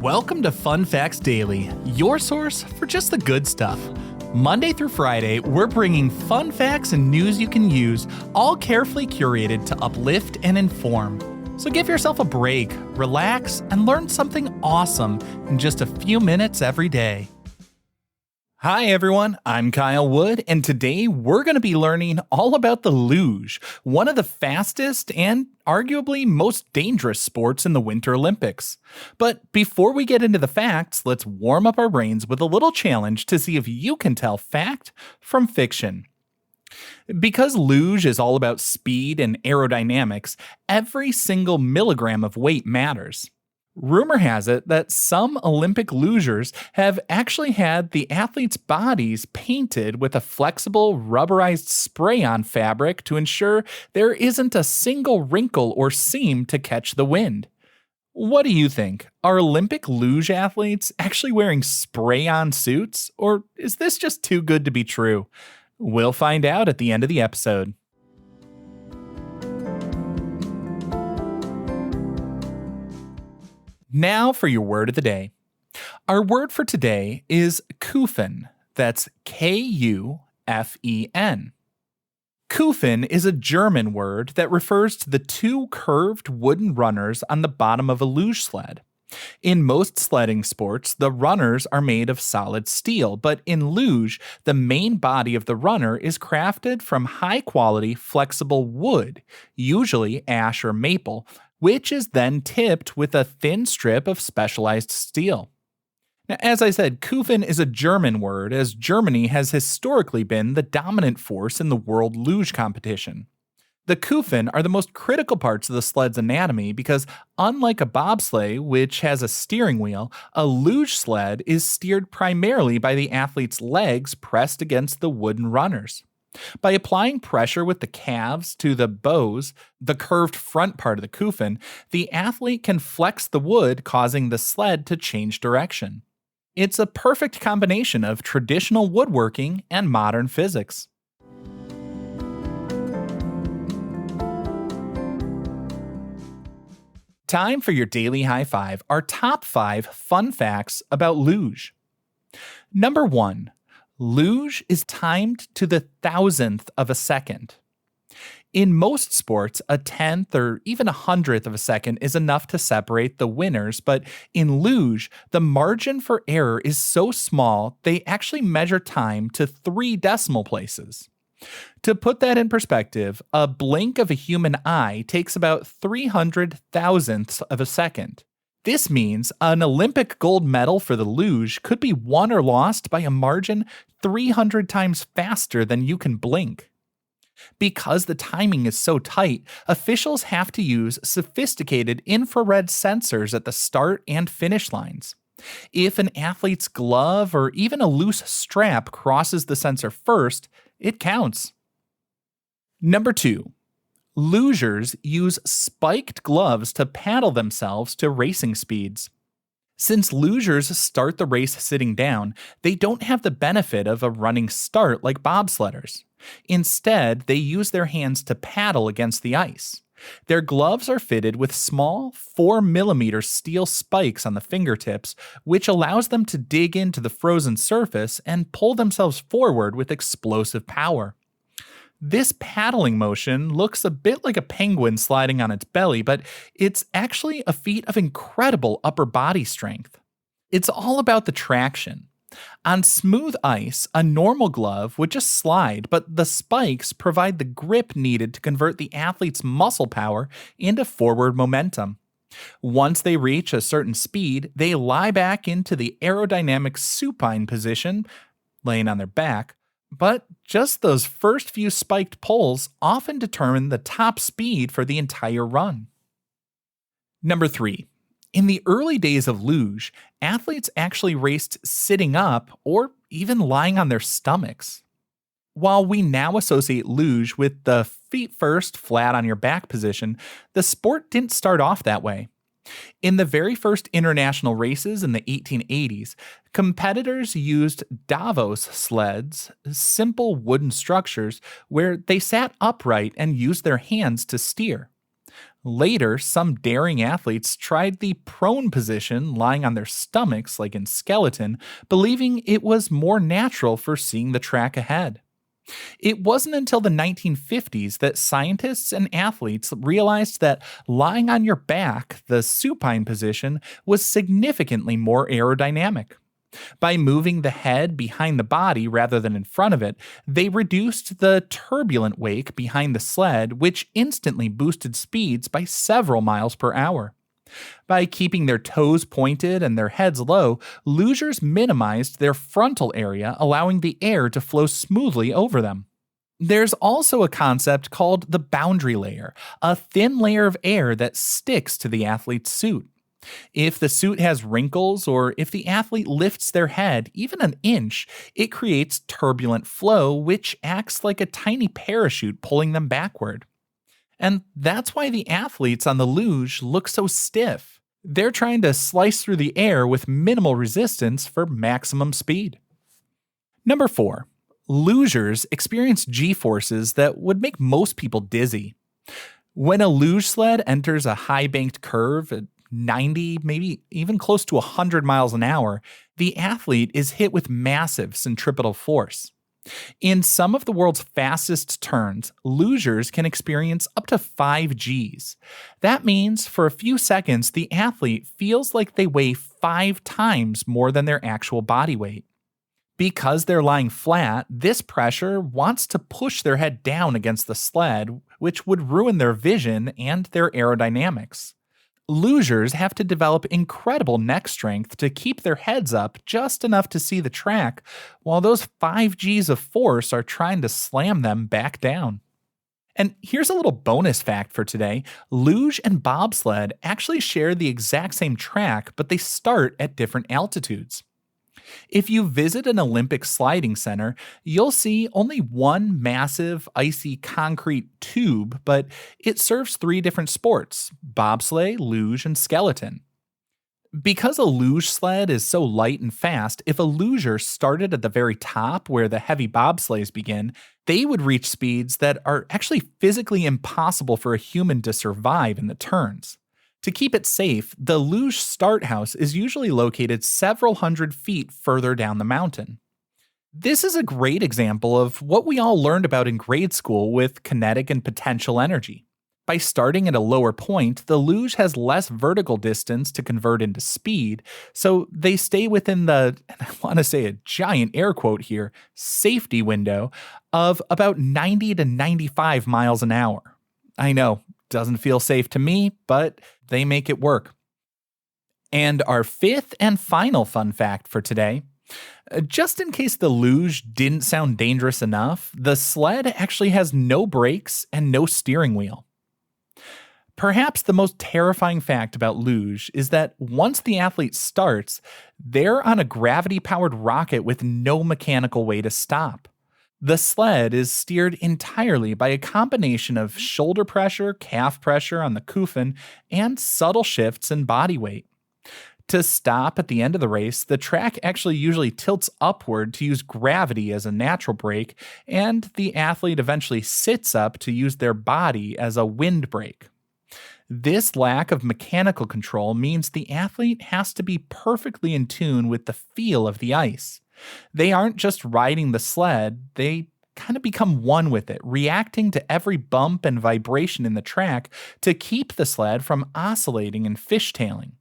Welcome to Fun Facts Daily, your source for just the good stuff. Monday through Friday, we're bringing fun facts and news you can use, all carefully curated to uplift and inform. So give yourself a break, relax, and learn something awesome in just a few minutes every day. Hi everyone, I'm Kyle Wood, and today we're going to be learning all about the luge, one of the fastest and arguably most dangerous sports in the Winter Olympics. But before we get into the facts, let's warm up our brains with a little challenge to see if you can tell fact from fiction. Because luge is all about speed and aerodynamics, every single milligram of weight matters. Rumor has it that some Olympic lugers have actually had the athletes' bodies painted with a flexible, rubberized spray-on fabric to ensure there isn't a single wrinkle or seam to catch the wind. What do you think? Are Olympic luge athletes actually wearing spray-on suits, or is this just too good to be true? We'll find out at the end of the episode. Now for your word of the day. Our word for today is kufen. That's K-U-F-E-N. Kufin is a German word that refers to the two curved wooden runners on the bottom of a luge sled. In most sledding sports, the runners are made of solid steel, but in luge, the main body of the runner is crafted from high-quality, flexible wood, usually ash or maple, which is then tipped with a thin strip of specialized steel. Now, as I said, Kufin is a German word, as Germany has historically been the dominant force in the world luge competition. The kufen are the most critical parts of the sled's anatomy because, unlike a bobsleigh, which has a steering wheel, a luge sled is steered primarily by the athlete's legs pressed against the wooden runners. By applying pressure with the calves to the bows, the curved front part of the kufen, the athlete can flex the wood, causing the sled to change direction. It's a perfect combination of traditional woodworking and modern physics. Time for your daily high five, our top 5 fun facts about luge. Number 1. Luge is timed to the thousandth of a second. In most sports, a tenth or even a hundredth of a second is enough to separate the winners, but in luge, the margin for error is so small they actually measure time to 3 decimal places. To put that in perspective, a blink of a human eye takes about 300 thousandths of a second. This means an Olympic gold medal for the luge could be won or lost by a margin 300 times faster than you can blink. Because the timing is so tight, officials have to use sophisticated infrared sensors at the start and finish lines. If an athlete's glove or even a loose strap crosses the sensor first, it counts. Number 2. Lugers use spiked gloves to paddle themselves to racing speeds. Since lugers start the race sitting down, they don't have the benefit of a running start like bobsledders. Instead, they use their hands to paddle against the ice. Their gloves are fitted with small 4mm steel spikes on the fingertips, which allows them to dig into the frozen surface and pull themselves forward with explosive power. This paddling motion looks a bit like a penguin sliding on its belly, but it's actually a feat of incredible upper body strength. It's all about the traction. On smooth ice, a normal glove would just slide, but the spikes provide the grip needed to convert the athlete's muscle power into forward momentum. Once they reach a certain speed, they lie back into the aerodynamic supine position, laying on their back. But just those first few spiked pulls often determine the top speed for the entire run. Number 3. In the early days of luge, athletes actually raced sitting up or even lying on their stomachs. While we now associate luge with the feet first, flat on your back position, the sport didn't start off that way. In the very first international races in the 1880s, competitors used Davos sleds, simple wooden structures where they sat upright and used their hands to steer. Later, some daring athletes tried the prone position, lying on their stomachs like in skeleton, believing it was more natural for seeing the track ahead. It wasn't until the 1950s that scientists and athletes realized that lying on your back, the supine position, was significantly more aerodynamic. By moving the head behind the body rather than in front of it, they reduced the turbulent wake behind the sled, which instantly boosted speeds by several miles per hour. By keeping their toes pointed and their heads low, lugers minimized their frontal area, allowing the air to flow smoothly over them. There's also a concept called the boundary layer, a thin layer of air that sticks to the athlete's suit. If the suit has wrinkles or if the athlete lifts their head even an inch, it creates turbulent flow, which acts like a tiny parachute pulling them backward. And that's why the athletes on the luge look so stiff. They're trying to slice through the air with minimal resistance for maximum speed. Number 4. Lugers experience g-forces that would make most people dizzy. When a luge sled enters a high-banked curve at 90, maybe even close to 100 miles an hour, the athlete is hit with massive centripetal force. In some of the world's fastest turns, lugers can experience up to 5 Gs. That means for a few seconds, the athlete feels like they weigh 5 times more than their actual body weight. Because they're lying flat, this pressure wants to push their head down against the sled, which would ruin their vision and their aerodynamics. Lugers have to develop incredible neck strength to keep their heads up just enough to see the track, while those 5 Gs of force are trying to slam them back down. And here's a little bonus fact for today. Luge and bobsled actually share the exact same track, but they start at different altitudes. If you visit an Olympic sliding center, you'll see only one massive, icy concrete tube, but it serves 3 different sports: bobsleigh, luge, and skeleton. Because a luge sled is so light and fast, if a luger started at the very top where the heavy bobsleighs begin, they would reach speeds that are actually physically impossible for a human to survive in the turns. To keep it safe, the luge start house is usually located several hundred feet further down the mountain. This is a great example of what we all learned about in grade school with kinetic and potential energy. By starting at a lower point, the luge has less vertical distance to convert into speed, so they stay within the, and I want to say a giant air quote here, safety window of about 90 to 95 miles an hour. I know, doesn't feel safe to me, but they make it work. And our 5th and final fun fact for today, just in case the luge didn't sound dangerous enough, the sled actually has no brakes and no steering wheel. Perhaps the most terrifying fact about luge is that once the athlete starts, they're on a gravity-powered rocket with no mechanical way to stop. The sled is steered entirely by a combination of shoulder pressure, calf pressure on the Kufin, and subtle shifts in body weight. To stop at the end of the race, the track actually usually tilts upward to use gravity as a natural brake, and the athlete eventually sits up to use their body as a wind brake. This lack of mechanical control means the athlete has to be perfectly in tune with the feel of the ice. They aren't just riding the sled, they kind of become one with it, reacting to every bump and vibration in the track to keep the sled from oscillating and fishtailing.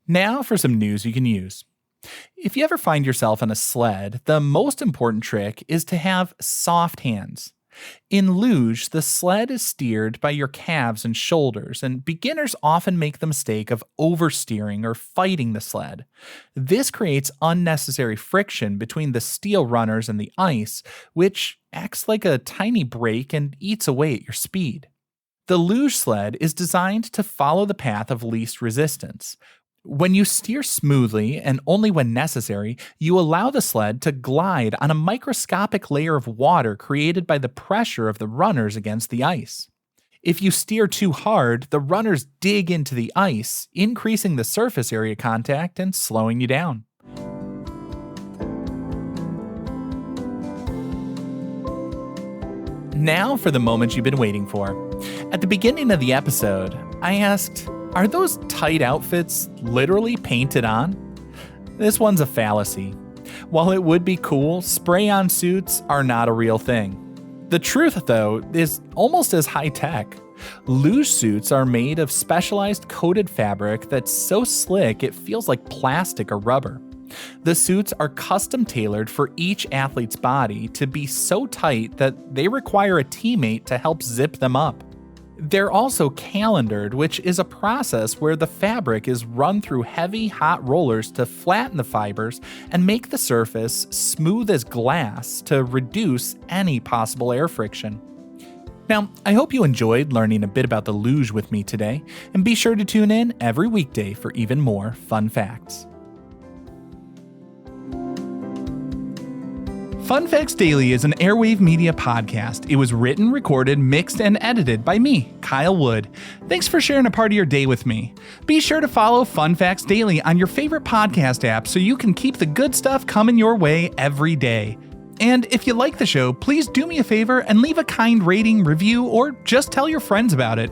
Now for some news you can use. If you ever find yourself on a sled, the most important trick is to have soft hands. In luge, the sled is steered by your calves and shoulders, and beginners often make the mistake of oversteering or fighting the sled. This creates unnecessary friction between the steel runners and the ice, which acts like a tiny brake and eats away at your speed. The luge sled is designed to follow the path of least resistance. When you steer smoothly and only when necessary, you allow the sled to glide on a microscopic layer of water created by the pressure of the runners against the ice. If you steer too hard, the runners dig into the ice, increasing the surface area contact and slowing you down. Now for the moment you've been waiting for. At the beginning of the episode, I asked, are those tight outfits literally painted on? This one's a fallacy. While it would be cool, spray-on suits are not a real thing. The truth, though, is almost as high-tech. Luge suits are made of specialized coated fabric that's so slick it feels like plastic or rubber. The suits are custom tailored for each athlete's body to be so tight that they require a teammate to help zip them up. They're also calendered, which is a process where the fabric is run through heavy, hot rollers to flatten the fibers and make the surface smooth as glass to reduce any possible air friction. Now, I hope you enjoyed learning a bit about the luge with me today, and be sure to tune in every weekday for even more fun facts. Fun Facts Daily is an Airwave Media podcast. It was written, recorded, mixed, and edited by me, Kyle Wood. Thanks for sharing a part of your day with me. Be sure to follow Fun Facts Daily on your favorite podcast app so you can keep the good stuff coming your way every day. And if you like the show, please do me a favor and leave a kind rating, review, or just tell your friends about it.